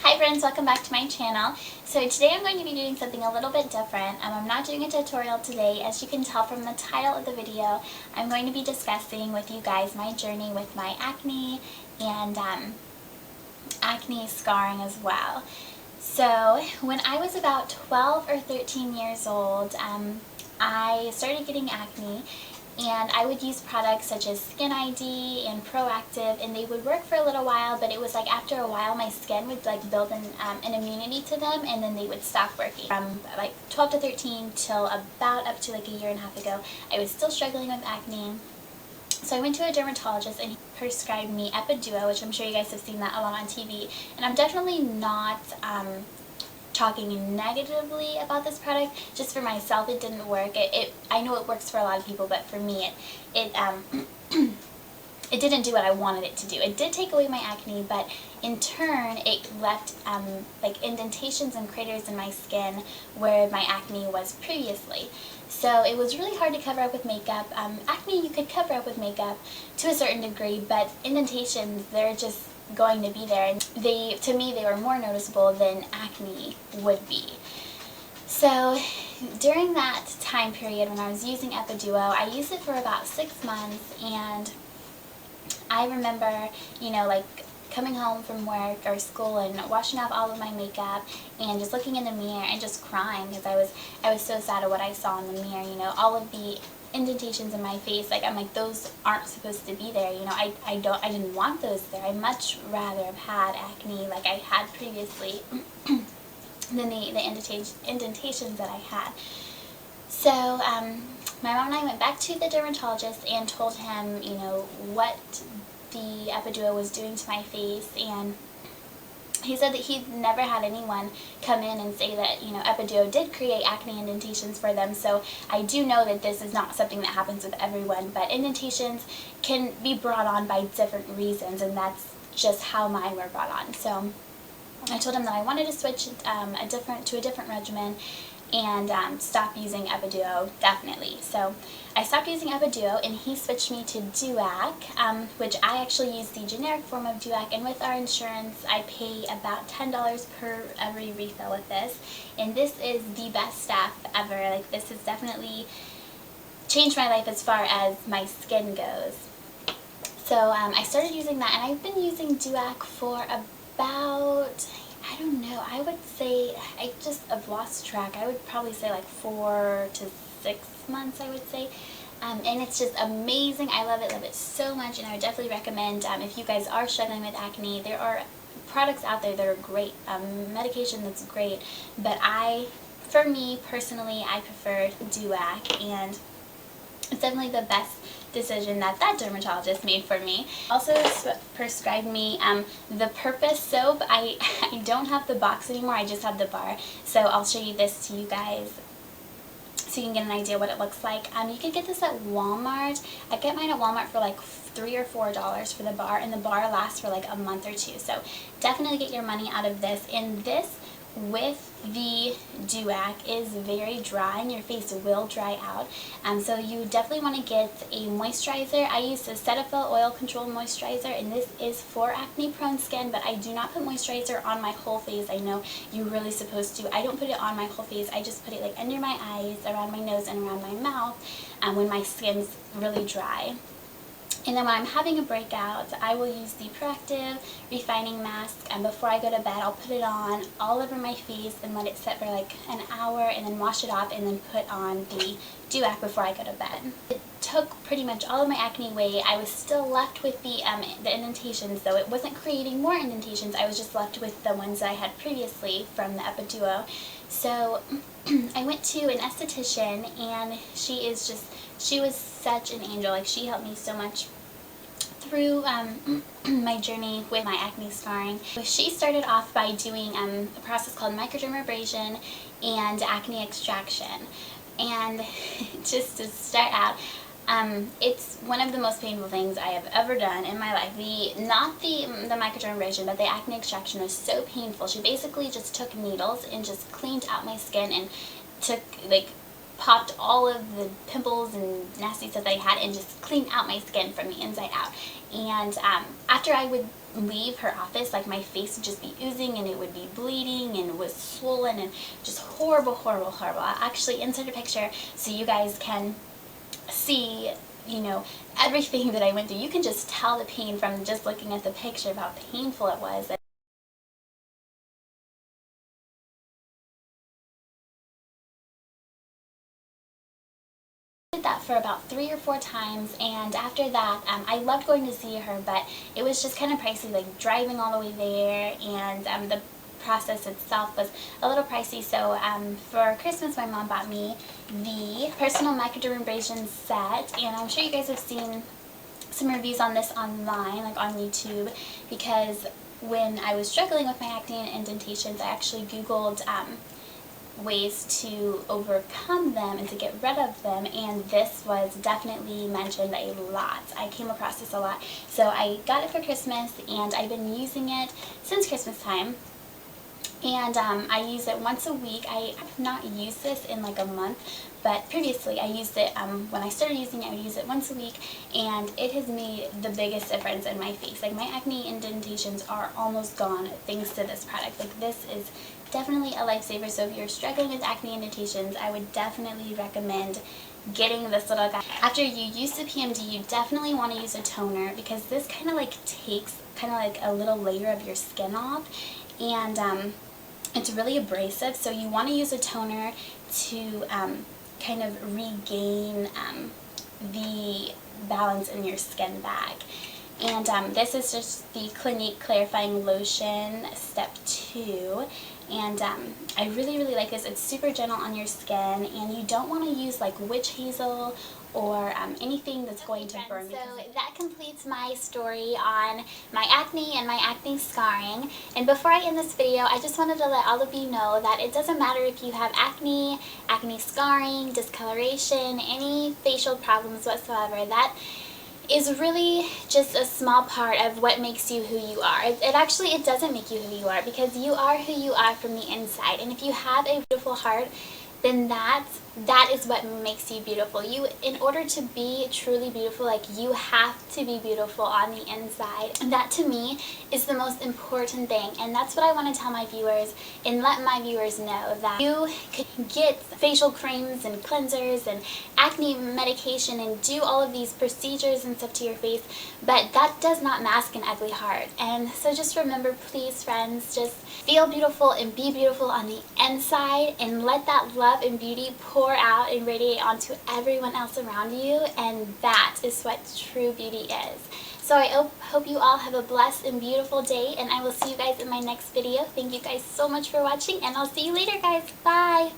Hi friends, welcome back to my channel. So today I'm going to be doing something a little bit different. I'm not doing a tutorial today. As you can tell from the title of the video, I'm going to be discussing with you guys my journey with my acne and acne scarring as well. So when I was about 12 or 13 years old, I started getting acne. And I would use products such as Skin ID and Proactive, and they would work for a little while, but it was like after a while my skin would like build an immunity to them, and then they would stop working. From like 12 to 13 till about up to like a year and a half ago, I was still struggling with acne. So I went to a dermatologist and he prescribed me Epidote, which I'm sure you guys have seen that a lot on TV. And I'm definitely not talking negatively about this product. Just for myself, it didn't work. I know it works for a lot of people, but for me, it didn't do what I wanted it to do. It did take away my acne, but in turn, it left like indentations and craters in my skin where my acne was previously. So it was really hard to cover up with makeup. Acne you could cover up with makeup to a certain degree, but indentations, they're just going to be there, and to me they were more noticeable than acne would be. So during that time period when I was using Epiduo, I used it for about 6 months, and I remember, you know, like coming home from work or school and washing off all of my makeup and just looking in the mirror and just crying because I was so sad at what I saw in the mirror. You know, all of the indentations in my face, like I'm like, those aren't supposed to be there. You know, I didn't want those there. I'd much rather have had acne like I had previously than the indentations that I had. So my mom and I went back to the dermatologist and told him, you know, what the Epiduo was doing to my face, and he said that he'd never had anyone come in and say that, you know, Epiduo did create acne indentations for them. So I do know that this is not something that happens with everyone, but indentations can be brought on by different reasons, and that's just how mine were brought on. So I told him that I wanted to switch to a different regimen and stop using Epiduo, definitely. So I stopped using Epiduo and he switched me to Duac, which I actually use the generic form of Duac, and with our insurance I pay about $10 per every refill with this, and this is the best stuff ever. Like, this has definitely changed my life as far as my skin goes. So I started using that, and I've been using Duac for about, I don't know, I would say, I've lost track. I would probably say like 4 to 6 months, I would say. And it's just amazing. I love it so much, and I would definitely recommend, if you guys are struggling with acne, there are products out there that are great, medication that's great, but for me personally, I prefer Duac, and it's definitely the best decision that dermatologist made for me. Also prescribed me the Purpose soap. I don't have the box anymore, I just have the bar. So I'll show you this to you guys so you can get an idea what it looks like. You can get this at Walmart. I get mine at Walmart for like $3 or $4 for the bar, and the bar lasts for like a month or two. So definitely get your money out of this. And this with the Duac is very dry, and your face will dry out. So you definitely want to get a moisturizer. I use the Cetaphil Oil Control Moisturizer, and this is for acne prone skin, but I do not put moisturizer on my whole face. I know you're really supposed to. I don't put it on my whole face. I just put it like under my eyes, around my nose, and around my mouth when my skin's really dry. And then when I'm having a breakout, I will use the Proactive Refining Mask, and before I go to bed, I'll put it on all over my face and let it set for like an hour, and then wash it off, and then put on the Duac before I go to bed. It took pretty much all of my acne away. I was still left with the indentations, though it wasn't creating more indentations. I was just left with the ones that I had previously from the Epiduo. So I went to an esthetician, and she was such an angel. Like, she helped me so much through my journey with my acne scarring. She started off by doing a process called Microdermabrasion and Acne Extraction. And just to start out, it's one of the most painful things I have ever done in my life. Not the microdermabrasion, but the acne extraction was so painful. She basically just took needles and just cleaned out my skin and popped all of the pimples and nasty stuff that I had and just cleaned out my skin from the inside out. And after I would leave her office, like my face would just be oozing and it would be bleeding and was swollen and just horrible, horrible, horrible. I'll actually insert a picture so you guys can see, you know, everything that I went through. You can just tell the pain from just looking at the picture of how painful it was. That for about 3 or 4 times, and after that I loved going to see her, but it was just kind of pricey, like driving all the way there, and the process itself was a little pricey. So for Christmas my mom bought me the personal microdermabrasion set, and I'm sure you guys have seen some reviews on this online, like on YouTube, because when I was struggling with my acne and indentations, I actually Googled ways to overcome them and to get rid of them, and this was definitely mentioned a lot. I came across this a lot, so I got it for Christmas and I've been using it since Christmas time, and I use it once a week. I have not used this in like a month, but previously I used it, when I started using it, I would use it once a week, and it has made the biggest difference in my face. Like my acne indentations are almost gone thanks to this product. Like this is definitely a lifesaver. So if you're struggling with acne indentations, I would definitely recommend getting this little guy. After you use the PMD, you definitely want to use a toner, because this kind of like takes kind of like a little layer of your skin off, and it's really abrasive, so you want to use a toner to kind of regain the balance in your skin back. And this is just the Clinique Clarifying Lotion Step 2. And I really, really like this. It's super gentle on your skin, and you don't want to use like witch hazel or anything that's going to burn. So that completes my story on my acne and my acne scarring. And before I end this video, I just wanted to let all of you know that it doesn't matter if you have acne, acne scarring, discoloration, any facial problems whatsoever. That is really just a small part of what makes you who you are. It doesn't make you who you are, because you are who you are from the inside. And if you have a beautiful heart, then that is what makes you beautiful. You, in order to be truly beautiful, like you have to be beautiful on the inside. And that to me is the most important thing. And that's what I want to tell my viewers and let my viewers know, that you can get facial creams and cleansers and acne medication and do all of these procedures and stuff to your face, but that does not mask an ugly heart. And so just remember, please friends, just feel beautiful and be beautiful on the inside, and let that love and beauty pour out and radiate onto everyone else around you, and that is what true beauty is. So I hope you all have a blessed and beautiful day, and I will see you guys in my next video. Thank you guys so much for watching, and I'll see you later, guys. Bye!